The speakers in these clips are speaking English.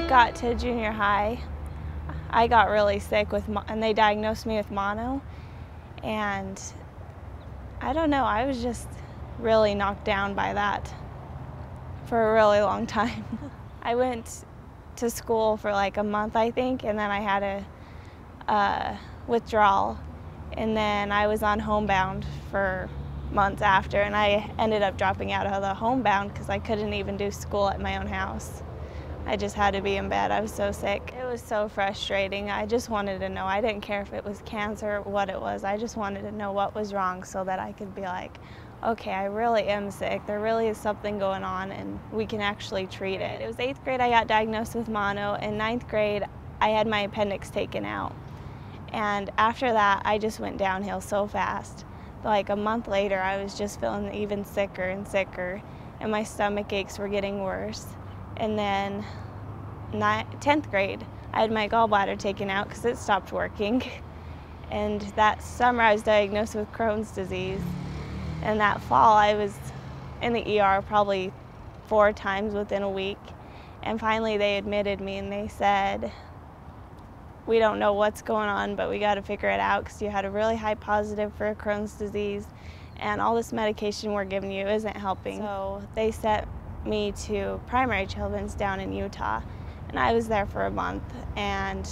got to junior high, I got really sick and they diagnosed me with mono. And I don't know, I was just really knocked down by that for a really long time. I went to school for like a month, I think, and then I had a withdrawal. And then I was on homebound for months after, and I ended up dropping out of the homebound because I couldn't even do school at my own house. I just had to be in bed. I was so sick. It was so frustrating. I just wanted to know. I didn't care if it was cancer or what it was. I just wanted to know what was wrong so that I could be like, okay, I really am sick. There really is something going on and we can actually treat it. It was 8th grade I got diagnosed with mono. In 9th grade, I had my appendix taken out. And after that, I just went downhill so fast. Like a month later, I was just feeling even sicker and sicker, and my stomach aches were getting worse. And then 10th grade, I had my gallbladder taken out because it stopped working. And that summer, I was diagnosed with Crohn's disease. And that fall, I was in the ER probably 4 times within a week. And finally, they admitted me and they said, we don't know what's going on, but we got to figure it out because you had a really high positive for Crohn's disease, and all this medication we're giving you isn't helping. So they sent me to Primary Children's down in Utah, and I was there for a month, and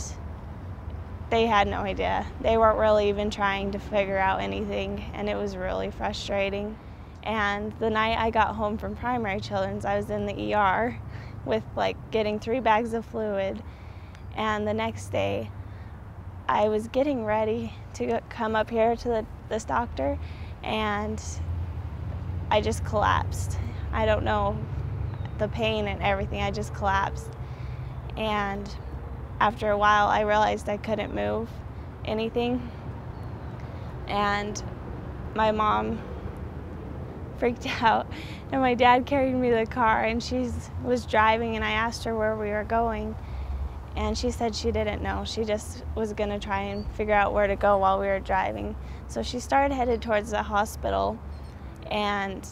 they had no idea. They weren't really even trying to figure out anything, and it was really frustrating. And the night I got home from Primary Children's, I was in the ER with like getting 3 bags of fluid. And the next day, I was getting ready to come up here to this doctor, and I just collapsed. I don't know, the pain and everything, I just collapsed. And after a while, I realized I couldn't move anything. And my mom freaked out, and my dad carried me to the car, and she was driving, and I asked her where we were going. And she said she didn't know. She just was gonna try and figure out where to go while we were driving. So she started headed towards the hospital, and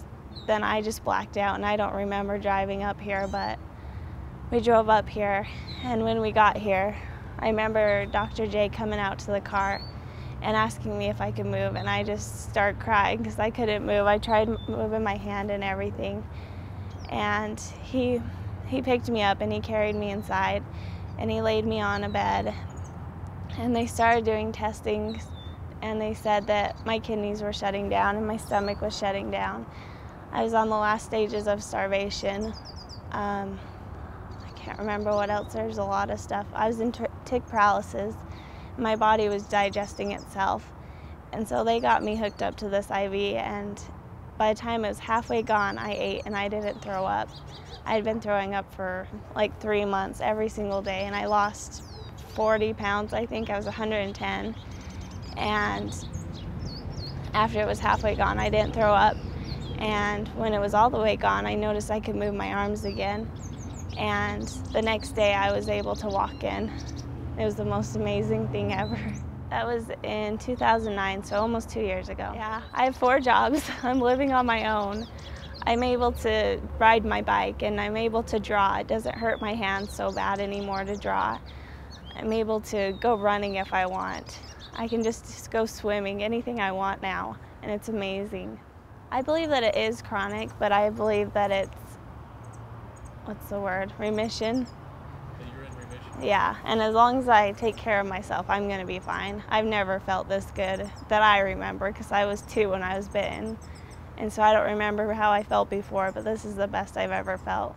then I just blacked out, and I don't remember driving up here, but we drove up here. And when we got here, I remember Dr. J coming out to the car and asking me if I could move, and I just started crying because I couldn't move. I tried moving my hand and everything. And he picked me up and he carried me inside. And he laid me on a bed, and they started doing testing, and they said that my kidneys were shutting down and my stomach was shutting down. I was on the last stages of starvation. I can't remember what else. There's a lot of stuff. I was in tick paralysis. My body was digesting itself. And so they got me hooked up to this IV, and by the time it was halfway gone, I ate and I didn't throw up. I had been throwing up for like 3 months every single day, and I lost 40 pounds, I think. I was 110. And after it was halfway gone, I didn't throw up. And when it was all the way gone, I noticed I could move my arms again. And the next day, I was able to walk in. It was the most amazing thing ever. That was in 2009, so almost 2 years ago. Yeah, I have 4 jobs. I'm living on my own. I'm able to ride my bike, and I'm able to draw. It doesn't hurt my hands so bad anymore to draw. I'm able to go running if I want. I can just go swimming, anything I want now, and it's amazing. I believe that it is chronic, but I believe that it's, what's the word, remission? That you're in remission? Yeah, and as long as I take care of myself, I'm gonna be fine. I've never felt this good that I remember, because I was 2 when I was bitten. And so I don't remember how I felt before, but this is the best I've ever felt.